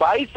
22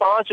5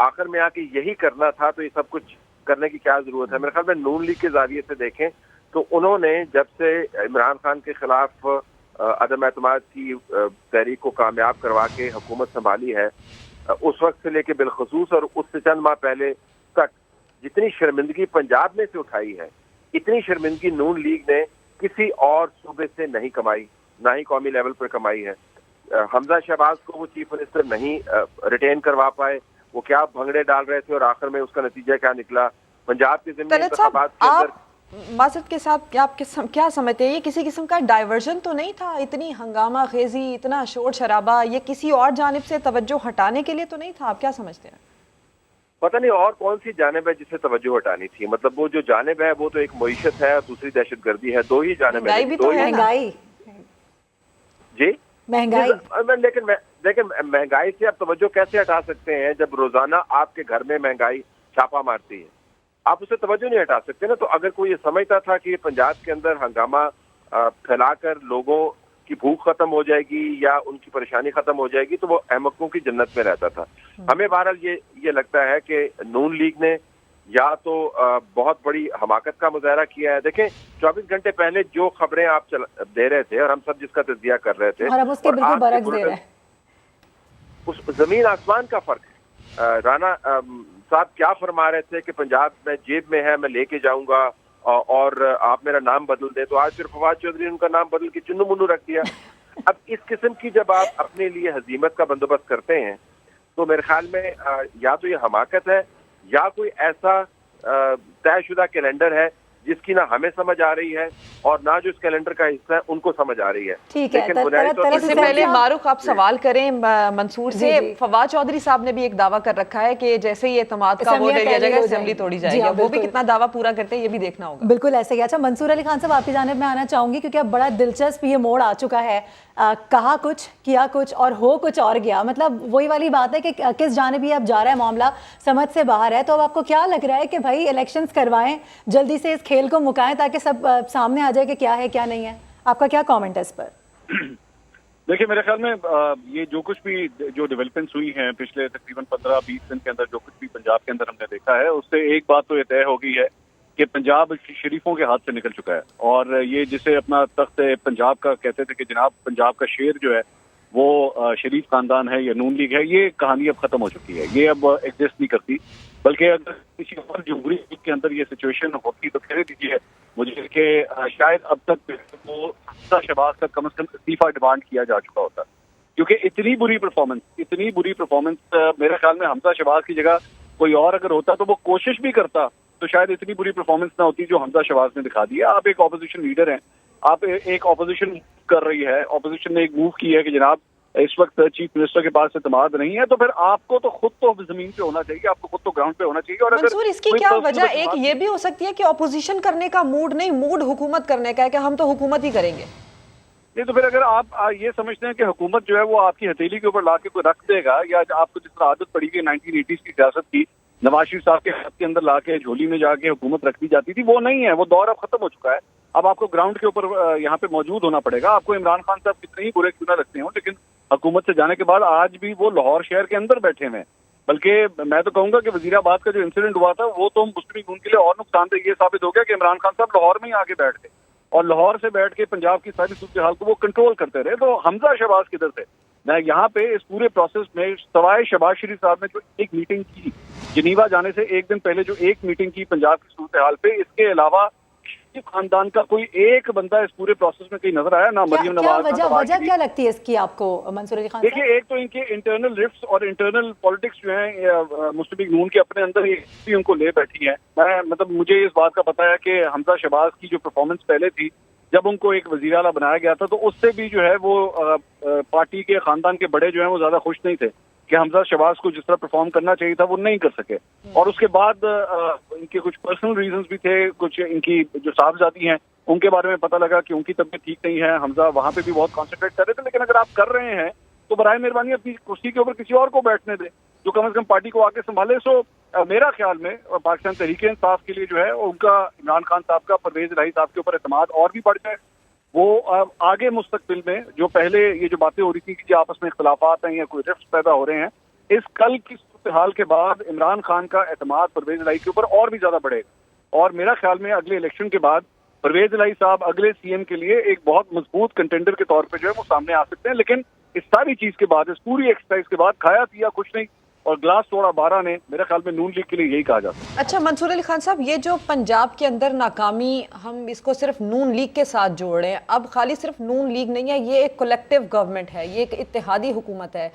آخر میں آ کے یہی کرنا تھا تو یہ سب کچھ کرنے کی کیا ضرورت ہے؟ میرے خیال میں نون لیگ کے زاویے سے دیکھیں تو انہوں نے جب سے عمران خان کے خلاف عدم اعتماد کی تحریک کو کامیاب کروا کے حکومت سنبھالی ہے، اس وقت سے لے کے بالخصوص اور اس سے چند ماہ پہلے تک جتنی شرمندگی پنجاب میں سے اٹھائی ہے، اتنی شرمندگی نون لیگ نے کسی اور صوبے سے نہیں کمائی، نہ ہی قومی لیول پر کمائی ہے۔ حمزہ شہباز کو وہ چیف منسٹر نہیں ریٹین کروا پائے، وہ کیا بھنگڑے ڈال رہے تھے اور آخر میں اس کا نتیجہ کیا نکلا؟ پنجاب کے ضمنی انتخابات کے اندر معذرت کے ساتھ آپ کیا سمجھتے ہیں، یہ کسی قسم کا ڈائیورژن تو نہیں تھا؟ اتنی ہنگامہ خیزی، اتنا شور شرابہ، یہ کسی اور جانب سے توجہ ہٹانے کے لیے تو نہیں تھا؟ آپ کیا سمجھتے ہیں؟ پتہ نہیں اور کون سی جانب ہے جسے توجہ ہٹانی تھی، مطلب وہ جو جانب ہے وہ تو ایک معیشت ہے اور دوسری دہشت گردی ہے، دو ہی جانب مہنگائی بھی تو ہے نا۔ مہنگائی جی مہنگائی لیکن مہنگائی سے آپ توجہ کیسے ہٹا سکتے ہیں جب روزانہ آپ کے گھر میں مہنگائی چھاپا مارتی ہے؟ آپ اسے توجہ نہیں ہٹا سکتے نا۔ تو اگر کوئی یہ سمجھتا تھا کہ پنجاب کے اندر ہنگامہ پھیلا کر لوگوں کی بھوک ختم ہو جائے گی یا ان کی پریشانی ختم ہو جائے گی تو وہ احمقوں کی جنت میں رہتا تھا۔ ہمیں بہرحال یہ لگتا ہے کہ نون لیگ نے یا تو بہت بڑی حماقت کا مظاہرہ کیا ہے۔ دیکھیں 24 گھنٹے پہلے جو خبریں آپ دے رہے تھے اور ہم سب جس کا تجزیہ کر رہے تھے، اور اب اس کے بالکل برعکس دے رہے ہیں، اس زمین آسمان کا فرق ہے۔ رانا صاحب کیا فرما رہے تھے کہ پنجاب میں جیب میں ہے، میں لے کے جاؤں گا اور آپ میرا نام بدل دیں، تو آج پھر فواد چودھری نے ان کا نام بدل کے چنو منو رکھ دیا۔ اب اس قسم کی جب آپ اپنے لیے ہزیمت کا بندوبست کرتے ہیں تو میرے خیال میں یا تو یہ حماقت ہے یا کوئی ایسا طے شدہ کیلنڈر ہے جس کی نہ ہمیں سمجھ آ رہی ہے اور نہ جو اس کیلنڈر کا حصہ ہے ان کو سمجھ آ رہی ہے۔ ٹھیک ہے، اس سے پہلے معروف آپ سوال کریں منصور سے، فواد چودھری صاحب نے بھی ایک دعویٰ کر رکھا ہے کہ جیسے ہی اعتماد کا ووٹ لے لیا جائے گا اسمبلی توڑی جائے گی، وہ بھی کتنا دعویٰ پورا کرتے ہیں یہ بھی دیکھنا ہوگا۔ بالکل ایسے ہی۔ اچھا منصور علی خان صاحب آپ کی جانب میں آنا چاہوں گی کیونکہ اب بڑا دلچسپ یہ موڑ آ چکا ہے، کہا کچھ کیا کچھ اور ہو کچھ اور گیا، مطلب وہی والی بات ہے کہ کس جانب ہی اب جا رہا ہے معاملہ، سمجھ سے باہر ہے۔ تو اب آپ کو کیا لگ رہا ہے کہ بھائی الیکشنز کروائیں، جلدی سے اس کھیل کو مکائیں تاکہ سب سامنے آ جائے کہ کیا ہے کیا نہیں ہے؟ آپ کا کیا کامنٹ ہے اس پر؟ دیکھیں میرے خیال میں یہ جو کچھ بھی جو ڈیولپمنٹس ہوئی ہیں پچھلے تقریباً 15-20 دن کے اندر، جو کچھ بھی پنجاب کے اندر ہم نے دیکھا ہے، اس سے ایک بات تو یہ طے ہو گئی ہے کہ پنجاب شریفوں کے ہاتھ سے نکل چکا ہے۔ اور یہ جسے اپنا تخت پنجاب کا کہتے تھے کہ جناب پنجاب کا شیر جو ہے وہ شریف خاندان ہے یا نون لیگ ہے، یہ کہانی اب ختم ہو چکی ہے، یہ اب ایگزسٹ نہیں کرتی۔ بلکہ اگر کسی اور جمہوری ملک کے اندر یہ سچویشن ہوتی تو کہہ دیجیے مجھے کہ شاید اب تک وہ حمزہ شہباز کا کم از کم استعفیٰ ڈیمانڈ کیا جا چکا ہوتا، کیونکہ اتنی بری پرفارمنس میرے خیال میں حمزہ شہباز کی جگہ کوئی اور اگر ہوتا تو وہ کوشش بھی کرتا تو شاید اتنی بری پرفارمنس نہ ہوتی جو حمزہ شہباز نے دکھا دی ہے۔ آپ ایک اپوزیشن لیڈر ہیں، آپ ایک اپوزیشن کر رہی ہے، اپوزیشن نے ایک موو کی ہے کہ جناب اس وقت چیف منسٹر کے پاس اعتماد نہیں ہے، تو پھر آپ کو تو خود تو زمین پہ ہونا چاہیے، آپ کو خود تو گراؤنڈ پہ ہونا چاہیے۔ اور منصور اس کی کیا وجہ ایک یہ بھی ہو سکتی ہے کہ اپوزیشن کرنے کا موڈ نہیں، موڈ حکومت کرنے کا ہے کہ ہم تو حکومت ہی کریں گے؟ نہیں تو پھر اگر آپ یہ سمجھتے ہیں کہ حکومت جو ہے وہ آپ کی ہتھیلی کے اوپر لا کے کوئی رکھ دے گا، یا آپ کو جس طرح عادت پڑی کہ 1980s کی سیاست کی نواز شریف صاحب کے ہاتھ کے اندر لا کے جھولی میں جا کے حکومت رکھ دی جاتی تھی، وہ نہیں ہے، وہ دور اب ختم ہو چکا ہے۔ اب آپ کو گراؤنڈ کے اوپر یہاں پہ موجود ہونا پڑے گا۔ آپ کو عمران خان صاحب کتنے ہی برے کیوں نہ لگتے ہوں، لیکن حکومت سے جانے کے بعد آج بھی وہ لاہور شہر کے اندر بیٹھے ہوئے ہیں۔ بلکہ میں تو کہوں گا کہ وزیر آباد کا جو انسیڈنٹ ہوا تھا وہ تو مسلم لیگ کے لیے اور نقصان دہ یہ ثابت ہو گیا کہ عمران خان صاحب لاہور میں ہی آگے بیٹھ گئے اور لاہور سے بیٹھ کے پنجاب کی ساری صورتحال کو وہ کنٹرول کرتے رہے۔ تو حمزہ شہباز کدھر تھے؟ میں یہاں پہ اس پورے پروسیس میں سوائے شہباز شریف صاحب نے جو ایک میٹنگ کی جنیوا جانے سے ایک دن پہلے، جو ایک میٹنگ کی پنجاب کی صورتحال پہ، اس کے علاوہ شریف خاندان کا کوئی ایک بندہ اس پورے پروسیس میں کہیں نظر آیا نہ؟ مریم نواز وجہ کیا لگتی ہے اس کی آپ کو منصور علی خان؟ دیکھیے ایک تو ان کے انٹرنل رفٹس اور انٹرنل پالیٹکس جو ہیں مسلم لیگ نون کے اپنے اندر بھی ان کو لے بیٹھی ہیں۔ میں مطلب مجھے اس بات کا پتا ہے کہ حمزہ شہباز کی جو پرفارمنس پہلے تھی جب ان کو ایک وزیر اعلیٰ بنایا گیا تھا تو اس سے بھی جو ہے وہ پارٹی کے خاندان کے بڑے جو ہیں وہ زیادہ خوش نہیں تھے کہ حمزہ شہباز کو جس طرح پرفارم کرنا چاہیے تھا وہ نہیں کر سکے۔ اور اس کے بعد ان کے کچھ پرسنل ریزنز بھی تھے، کچھ ان کی جو صاحبزادی ہیں ان کے بارے میں پتہ لگا کہ ان کی طبیعت ٹھیک نہیں ہے، حمزہ وہاں پہ بھی بہت کانسنٹریٹ کر رہے تھے۔ لیکن اگر آپ کر رہے ہیں تو برائے مہربانی اپنی کرسی کے اوپر کسی اور کو بیٹھنے دیں جو کم از کم پارٹی کو آگے سنبھالے۔ سو میرا خیال میں پاکستان تحریک انصاف کے لیے جو ہے ان کا عمران خان صاحب کا پرویز الہی صاحب کے اوپر اعتماد اور بھی بڑھ جائے، وہ آگے مستقبل میں جو پہلے یہ جو باتیں ہو رہی تھی کہ آپس میں اختلافات ہیں یا کوئی رفٹ پیدا ہو رہے ہیں، اس کل کی صورتحال کے بعد عمران خان کا اعتماد پرویز الہی کے اوپر اور بھی زیادہ بڑھے گا، اور میرا خیال میں اگلے الیکشن کے بعد پرویز الہی صاحب اگلے سی ایم کے لیے ایک بہت مضبوط کنٹینڈر کے طور پہ جو ہے وہ سامنے آ سکتے ہیں. لیکن اس ساری چیز کے بعد، اس پوری ایکسرسائز کے بعد کھایا پیا کچھ نہیں اور گلاس توڑا 12 نے، میرے خیال میں نون لیگ کے لیے یہی کہا جاتا ہے. اچھا منصور علی خان صاحب، یہ جو پنجاب کے اندر ناکامی، ہم اس کو صرف نون لیگ کے ساتھ جوڑ رہے ہیں، اب خالی صرف نون لیگ نہیں ہے، یہ ایک کولیکٹیو گورنمنٹ ہے، یہ ایک اتحادی حکومت ہے.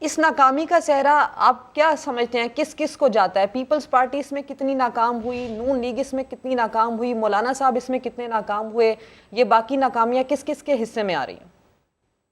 اس ناکامی کا سہرا آپ کیا سمجھتے ہیں کس کس کو جاتا ہے؟ پیپلز پارٹی اس میں کتنی ناکام ہوئی، نون لیگ اس میں کتنی ناکام ہوئی، مولانا صاحب اس میں کتنے ناکام ہوئے، یہ باقی ناکامیاں کس کس کے حصے میں آ رہی ہیں؟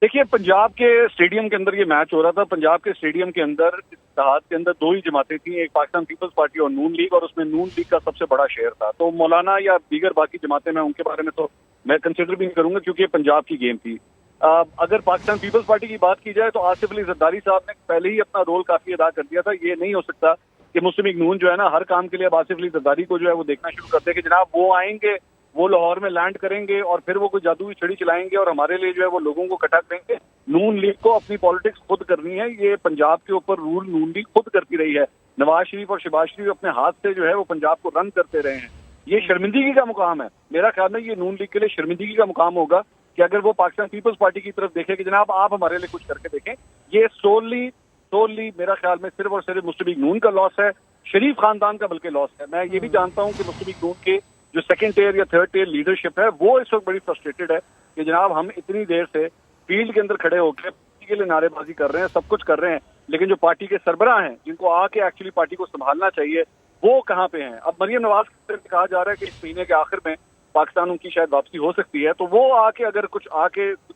دیکھیے، پنجاب کے اسٹیڈیم کے اندر یہ میچ ہو رہا تھا. پنجاب کے اسٹیڈیم کے اندر اتحاد کے اندر 2 ہی جماعتیں تھیں، ایک پاکستان پیپلز پارٹی اور نون لیگ، اور اس میں نون لیگ کا سب سے بڑا شیئر تھا. تو مولانا یا دیگر باقی جماعتیں، میں ان کے بارے میں تو میں کنسیڈر بھی نہیں کروں گا کیونکہ یہ پنجاب کی گیم تھی. اگر پاکستان پیپلز پارٹی کی بات کی جائے تو آصف علی زرداری صاحب نے پہلے ہی اپنا رول کافی ادا کر دیا تھا. یہ نہیں ہو سکتا کہ مسلم لیگ نون جو ہے نا ہر کام کے لیے اب آصف علی زرداری کو جو ہے وہ دیکھنا شروع کر دے کہ جناب وہ آئیں گے، وہ لاہور میں لینڈ کریں گے اور پھر وہ کوئی جادوئی چھڑی چلائیں گے اور ہمارے لیے جو ہے وہ لوگوں کو اکٹھا کریں گے. نون لیگ کو اپنی پالیٹکس خود کرنی ہے. یہ پنجاب کے اوپر رول نون لیگ خود کرتی رہی ہے. نواز شریف اور شہباز شریف اپنے ہاتھ سے جو ہے وہ پنجاب کو رن کرتے رہے ہیں. یہ شرمندگی کا مقام ہے. میرا خیال میں یہ نون لیگ کے لیے شرمندگی کا مقام ہوگا کہ اگر وہ پاکستان پیپلز پارٹی کی طرف دیکھے کہ جناب آپ ہمارے لیے کچھ کر کے دیکھیں. یہ سوللی میرا خیال میں صرف اور صرف مسلم لیگ نون کا لاس ہے، شریف خاندان کا بلکہ لاس ہے. میں یہ بھی جانتا ہوں کہ مسلم لیگ نون کے جو سیکنڈ ٹیئر یا تھرڈ ٹیئر لیڈرشپ ہے وہ اس وقت بڑی فرسٹریٹڈ ہے کہ جناب ہم اتنی دیر سے فیلڈ کے اندر کھڑے ہو کے پارٹی کے لیے نعرے بازی کر رہے ہیں، سب کچھ کر رہے ہیں، لیکن جو پارٹی کے سربراہ ہیں جن کو آ کے ایکچولی پارٹی کو سنبھالنا چاہیے وہ کہاں پہ ہیں. اب مریم نواز سے کہا جا رہا ہے کہ اس مہینے کے آخر میں پاکستان ان کی شاید واپسی ہو سکتی ہے، تو وہ آ کے اگر کچھ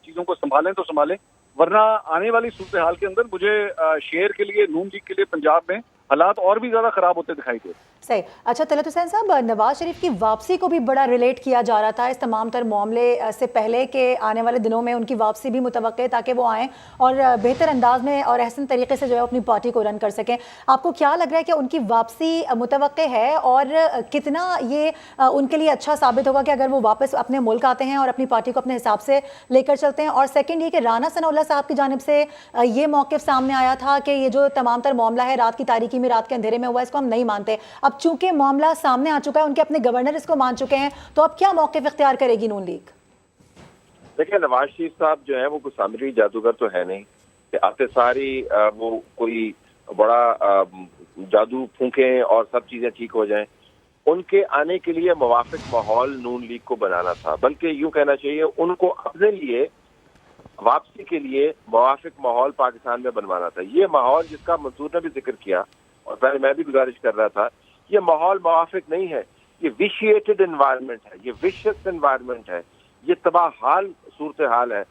چیزوں کو سنبھالیں تو سنبھالیں، ورنہ آنے والی صورتحال کے اندر مجھے شیئر کے لیے، نون لیگ کے لیے پنجاب میں حالات اور بھی زیادہ خراب ہوتے دکھائی دے. صحیح. اچھا طلعت حسین صاحب، نواز شریف کی واپسی کو بھی بڑا ریلیٹ کیا جا رہا تھا اس تمام تر معاملے سے پہلے کہ آنے والے دنوں میں ان کی واپسی بھی متوقع ہے تاکہ وہ آئیں اور بہتر انداز میں اور احسن طریقے سے جو ہے اپنی پارٹی کو رن کر سکیں. آپ کو کیا لگ رہا ہے کہ ان کی واپسی متوقع ہے اور کتنا یہ ان کے لیے اچھا ثابت ہوگا کہ اگر وہ واپس اپنے ملک آتے ہیں اور اپنی پارٹی کو اپنے حساب سے لے کر چلتے ہیں؟ اور سیکنڈ یہ کہ رانا ثناء اللہ صاحب کی جانب سے یہ موقف سامنے آیا تھا کہ یہ جو تمام تر معاملہ ہے رات کی تاریکی میں، رات کے اندھیرے میں ہوا، اس کو ہم نہیں مانتے. اب چونکہ معاملہ سامنے آ چکا ہے، ان کے اپنے گورنر اس کو مان چکے ہیں، تو اب کیا موقف اختیار کرے گی نون لیگ؟ دیکھیں، نواز شریف صاحب جو ہے وہ کوئی سامری جادوگر تو ہے نہیں کہ آتے ساری وہ کوئی بڑا جادو پھونکیں اور سب چیزیں ٹھیک ہو جائیں. ان کے آنے کے لیے موافق ماحول نون لیگ کو بنانا تھا، بلکہ یوں کہنا چاہیے ان کو اپنے لیے واپسی کے لیے موافق ماحول پاکستان میں بنوانا تھا. یہ ماحول جس کا منصور نے بھی ذکر کیا اور پہلے میں بھی گزارش کر رہا تھا، یہ ماحول موافق نہیں ہے. یہ ویشیٹڈ انوائرمنٹ ہے، یہ ویشس انوائرمنٹ ہے، یہ تباہ حال صورتحال ہے.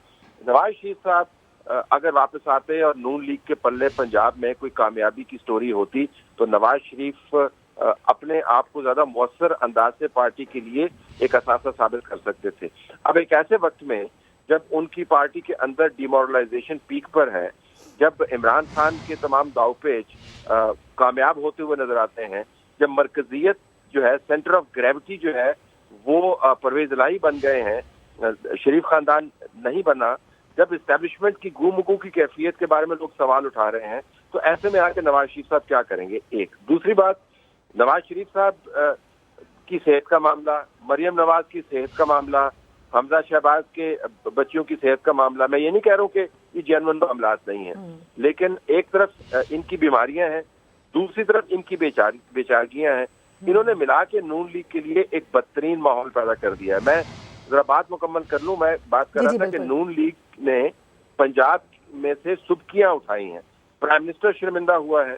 نواز شریف صاحب اگر واپس آتے اور نون لیگ کے پلے پنجاب میں کوئی کامیابی کی سٹوری ہوتی تو نواز شریف اپنے آپ کو زیادہ مؤثر انداز سے پارٹی کے لیے ایک اثاثہ ثابت کر سکتے تھے. اب ایک ایسے وقت میں جب ان کی پارٹی کے اندر ڈیمورلائزیشن پیک پر ہے، جب عمران خان کے تمام داؤ پیچ کامیاب ہوتے ہوئے نظر آتے ہیں، جب مرکزیت جو ہے، سینٹر آف گریوٹی جو ہے وہ پرویز الہی بن گئے ہیں، شریف خاندان نہیں بنا، جب اسٹیبلشمنٹ کی گو مگو کی کیفیت کے بارے میں لوگ سوال اٹھا رہے ہیں، تو ایسے میں آ کے نواز شریف صاحب کیا کریں گے؟ ایک دوسری بات، نواز شریف صاحب کی صحت کا معاملہ، مریم نواز کی صحت کا معاملہ، حمزہ شہباز کے بچیوں کی صحت کا معاملہ، میں یہ نہیں کہہ رہا ہوں کہ یہ جینون معاملات نہیں ہیں، لیکن ایک طرف ان کی بیماریاں ہیں، دوسری طرف ان کی بیچارگیاں ہیں. انہوں نے ملا کے نون لیگ کے لیے ایک بدترین ماحول پیدا کر دیا ہے. میں ذرا بات مکمل کر لوں. میں بات کر رہا تھا کہ نون لیگ نے پنجاب میں سے سبکیاں اٹھائی ہیں. پرائم منسٹر شرمندہ ہوا ہے،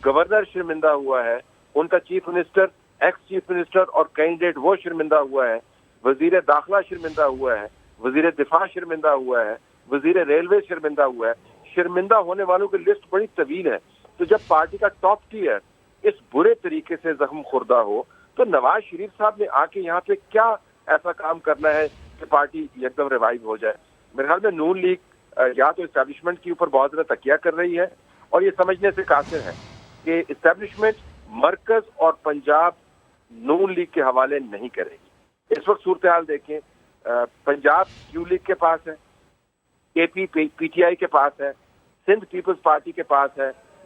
گورنر شرمندہ ہوا ہے، ان کا chief minister, x chief minister اور کینڈیڈیٹ وہ شرمندہ ہوا ہے، وزیر داخلہ شرمندہ ہوا ہے، وزیر دفاع شرمندہ ہوا ہے، وزیر ریلوے شرمندہ ہوا ہے. شرمندہ ہونے والوں کی لسٹ بڑی طویل ہے. تو جب پارٹی کا ٹاپ ٹیئر اس برے طریقے سے زخم خوردہ ہو تو نواز شریف صاحب نے آ کے یہاں پہ کیا ایسا کام کرنا ہے کہ پارٹی ایک دم ریوائیو ہو جائے؟ میرے خیال میں نون لیگ یا تو اسٹیبلشمنٹ کے اوپر بہت زیادہ تکیہ کر رہی ہے اور یہ سمجھنے سے قاصر ہے کہ اسٹیبلشمنٹ مرکز اور پنجاب نون لیگ کے حوالے نہیں کرے گی. اس وقت صورتحال دیکھیں، پنجاب یو لیگ کے پاس ہے، اے پی پی ٹی آئی کے پاس ہے، سندھ پیپلز پارٹی کے پاس ہے،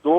2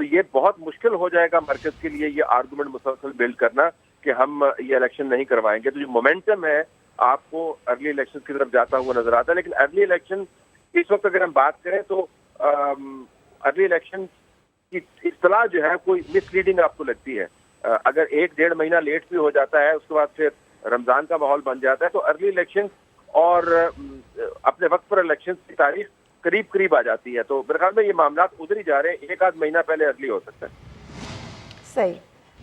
تو یہ بہت مشکل ہو جائے گا مرکز کے لیے یہ آرگومنٹ مسلسل بلڈ کرنا کہ ہم یہ الیکشن نہیں کروائیں گے. تو جو مومنٹم ہے آپ کو ارلی الیکشن کی طرف جاتا ہوا نظر آتا ہے. لیکن ارلی الیکشن اس وقت اگر ہم بات کریں تو ارلی الیکشن کی اصطلاح جو ہے کوئی مس لیڈنگ آپ کو لگتی ہے. اگر 1-1.5 مہینہ لیٹ بھی ہو جاتا ہے اس کے بعد پھر رمضان کا ماحول بن جاتا ہے تو ارلی الیکشن اور اپنے وقت پر الیکشن کی تاریخ قریب آ جاتی ہے. تو میرے خیال میں یہ معاملات ادھر ہی جا رہے ہیں, 1-8 مہینہ پہلے ارلی ہو سکتا ہے. صحیح.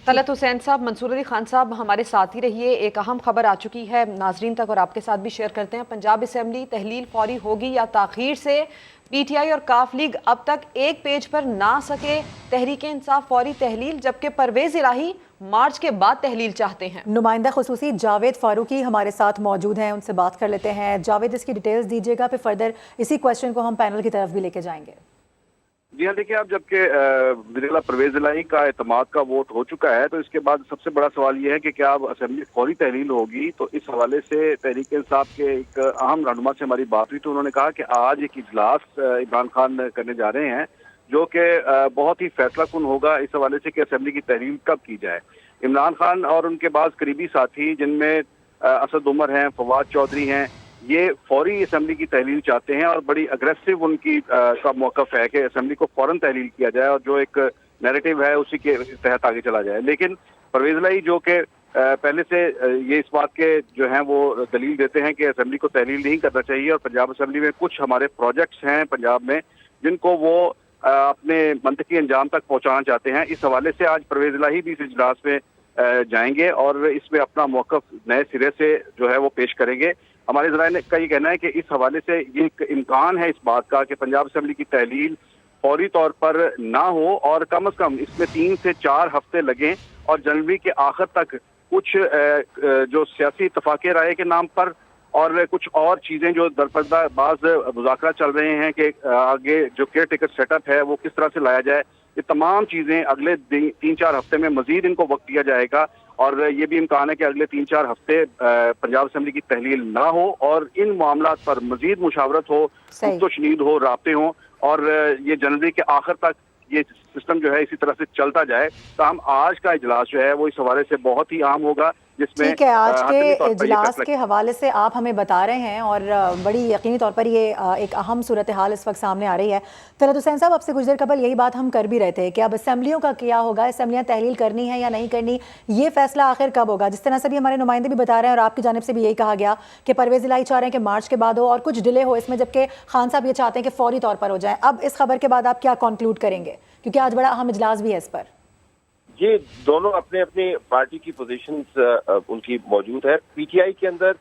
طلعت حسین صاحب, منصور علی خان صاحب ہمارے ساتھ ہی رہیے. ایک اہم خبر آ چکی ہے ناظرین تک اور آپ کے ساتھ بھی شیئر کرتے ہیں. پنجاب اسمبلی تحلیل فوری ہوگی یا تاخیر سے؟ پی ٹی آئی اور کاف لیگ اب تک ایک پیج پر نہ سکے. تحریک انصاف فوری تحلیل, جبکہ پرویز الہی مارچ کے بعد تحلیل چاہتے ہیں. نمائندہ خصوصی جاوید فاروقی ہمارے ساتھ موجود ہیں, ان سے بات کر لیتے ہیں. جاوید, اس کی ڈیٹیلز دیجیے گا, پھر فردر اسی کویشچن کو ہم پینل کی طرف بھی لے کے جائیں گے. جی ہاں, دیکھیے آپ, جبکہ وزیر اعلیٰ پرویز الہی کا اعتماد کا ووٹ ہو چکا ہے تو اس کے بعد سب سے بڑا سوال یہ ہے کہ کیا اب اسمبلی فوری تحلیل ہوگی. تو اس حوالے سے تحریک انصاف کے ایک اہم رہنما سے ہماری بات ہوئی تو انہوں نے کہا کہ آج ایک اجلاس عمران خان کرنے جا رہے ہیں جو کہ بہت ہی فیصلہ کن ہوگا اس حوالے سے کہ اسمبلی کی تحلیل کب کی جائے. عمران خان اور ان کے بعض قریبی ساتھی جن میں اسد عمر ہیں, فواد چودھری ہیں, یہ فوری اسمبلی کی تحلیل چاہتے ہیں اور بڑی اگریسو ان کی کا موقف ہے کہ اسمبلی کو فوراً تحلیل کیا جائے اور جو ایک نیریٹو ہے اسی کے تحت آگے چلا جائے. لیکن پرویز الہی جو کہ پہلے سے یہ اس بات کے جو ہیں وہ دلیل دیتے ہیں کہ اسمبلی کو تحلیل نہیں کرنا چاہیے اور پنجاب اسمبلی میں کچھ ہمارے پروجیکٹس ہیں پنجاب میں جن کو وہ اپنے منطقی انجام تک پہنچانا چاہتے ہیں. اس حوالے سے آج پرویز الہی بھی اس اجلاس میں جائیں گے اور اس میں اپنا موقف نئے سرے سے جو ہے وہ پیش کریں گے. ہمارے ذرائع کا یہ کہنا ہے کہ اس حوالے سے یہ ایک امکان ہے اس بات کا کہ پنجاب اسمبلی کی تحلیل فوری طور پر نہ ہو اور کم از کم اس میں 3 سے 4 ہفتے لگیں اور جنوری کے آخر تک کچھ جو سیاسی اتفاق رائے کے نام پر اور کچھ اور چیزیں جو درپردہ بعض مذاکرات چل رہے ہیں کہ آگے جو کیئر ٹیکر سیٹ اپ ہے وہ کس طرح سے لایا جائے, یہ تمام چیزیں اگلے 3-4 ہفتے میں مزید ان کو وقت دیا جائے گا. اور یہ بھی امکان ہے کہ اگلے 3-4 ہفتے پنجاب اسمبلی کی تحلیل نہ ہو اور ان معاملات پر مزید مشاورت ہو, گفت و شنید ہو, رابطے ہوں اور یہ جنوری کے آخر تک یہ سسٹم جو ہے اسی طرح سے چلتا جائے. تاہم آج کا اجلاس جو ہے وہ اس حوالے سے بہت ہی اہم ہوگا جس میں ٹھیک ہے, آج کے اجلاس کے حوالے سے آپ ہمیں بتا رہے ہیں اور بڑی یقینی طور پر یہ ایک اہم صورتحال اس وقت سامنے آ رہی ہے. طلعت حسین صاحب, آپ سے کچھ دیر قبل یہی بات ہم کر بھی رہے تھے کہ اب اسمبلیوں کا کیا ہوگا, اسمبلیاں تحلیل کرنی ہے یا نہیں کرنی, یہ فیصلہ آخر کب ہوگا. جس طرح سے بھی ہمارے نمائندے بھی بتا رہے ہیں اور آپ کی جانب سے بھی یہی کہا گیا کہ پرویز الہی چاہ رہے ہیں کہ مارچ کے بعد ہو اور کچھ ڈیلے ہو اس میں, جبکہ خان صاحب یہ چاہتے ہیں کہ فوری طور پر ہو جائے. اب اس خبر کے بعد آپ کیا کنکلوڈ کریں گے, کیونکہ آج بڑا اہم اجلاس بھی ہے اس پر؟ جی, دونوں اپنے اپنی پارٹی کی پوزیشنز ان کی موجود ہے. پی ٹی آئی کے اندر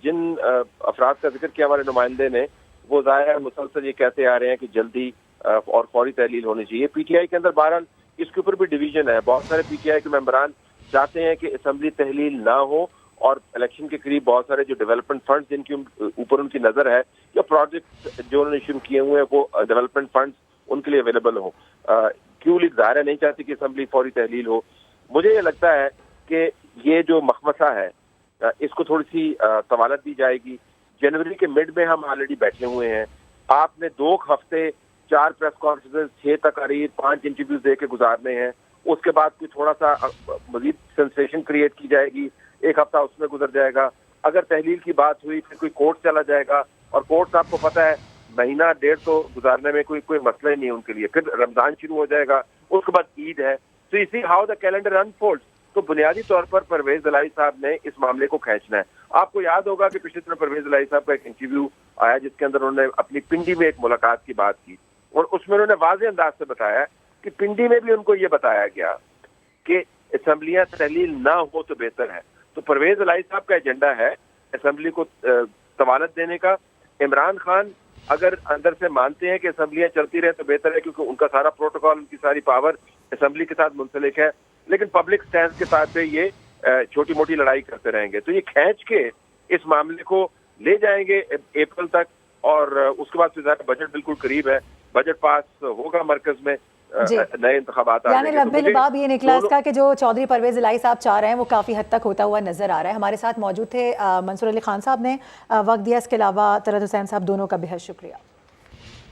جن افراد کا ذکر کیا ہمارے نمائندے نے وہ ظاہر مسلسل یہ کہتے آ رہے ہیں کہ جلدی اور فوری تحلیل ہونی چاہیے. پی ٹی آئی کے اندر بہرحال اس کے اوپر بھی ڈویژن ہے. بہت سارے پی ٹی آئی کے ممبران چاہتے ہیں کہ اسمبلی تحلیل نہ ہو اور الیکشن کے قریب بہت سارے جو ڈیولپمنٹ فنڈز جن کے اوپر ان کی نظر ہے یا پروجیکٹس جو انہوں نے شروع کیے ہوئے ہیں وہ ڈیولپمنٹ فنڈز ان کے لیے اویلیبل ہوں. کیوں لیگ ظاہر نہیں چاہتی کہ اسمبلی فوری تحلیل ہو. مجھے یہ لگتا ہے کہ یہ جو مخمصہ ہے اس کو تھوڑی سی طوالت دی جائے گی. جنوری کے مڈ میں ہم آلریڈی بیٹھے ہوئے ہیں. آپ نے 2 ہفتے 4 پریس کانفرنس, 6 تقاریر, 5 انٹرویوز دے کے گزارنے ہیں. اس کے بعد کوئی تھوڑا سا مزید سینسیشن کریٹ کی جائے گی, 1 ہفتہ اس میں گزر جائے گا. اگر تحلیل کی بات ہوئی پھر کوئی کورٹ چلا جائے گا اور کورٹ آپ کو پتہ ہے 1.5 تو گزارنے میں کوئی مسئلہ ہی نہیں ان کے لیے. پھر رمضان شروع ہو جائے گا, اس کے بعد عید ہے. تو اسی ہاؤ دا کیلنڈر انفولڈ. تو بنیادی طور پر پرویز الہی صاحب نے اس معاملے کو کھینچنا ہے. آپ کو یاد ہوگا کہ پچھلی طرف پرویز الہی صاحب کا ایک انٹرویو آیا جس کے اندر انہوں نے اپنی پنڈی میں ایک ملاقات کی بات کی اور اس میں انہوں نے واضح انداز سے بتایا کہ پنڈی میں بھی ان کو یہ بتایا گیا کہ اسمبلیاں تحلیل نہ ہو تو بہتر ہے. تو پرویز الہی صاحب کا ایجنڈا ہے اسمبلی کو طوالت دینے کا. عمران خان اگر اندر سے مانتے ہیں کہ اسمبلیاں چلتی رہیں تو بہتر ہے کیونکہ ان کا سارا پروٹوکول, ان کی ساری پاور اسمبلی کے ساتھ منسلک ہے, لیکن پبلک سٹینس کے ساتھ پہ یہ چھوٹی موٹی لڑائی کرتے رہیں گے. تو یہ کھینچ کے اس معاملے کو لے جائیں گے اپریل تک اور اس کے بعد سے بجٹ بالکل قریب ہے, بجٹ پاس ہوگا مرکز میں, نئے انتخابات یعنی لب لباب یہ نکلا اس کا کہ جو چودھری پرویز الہی صاحب چاہ رہے ہیں وہ کافی حد تک ہوتا ہوا نظر آ رہا ہے. ہمارے ساتھ موجود تھے منصور علی خان صاحب نے وقت دیا, اس کے علاوہ طلعت حسین صاحب, دونوں کا بہت شکریہ.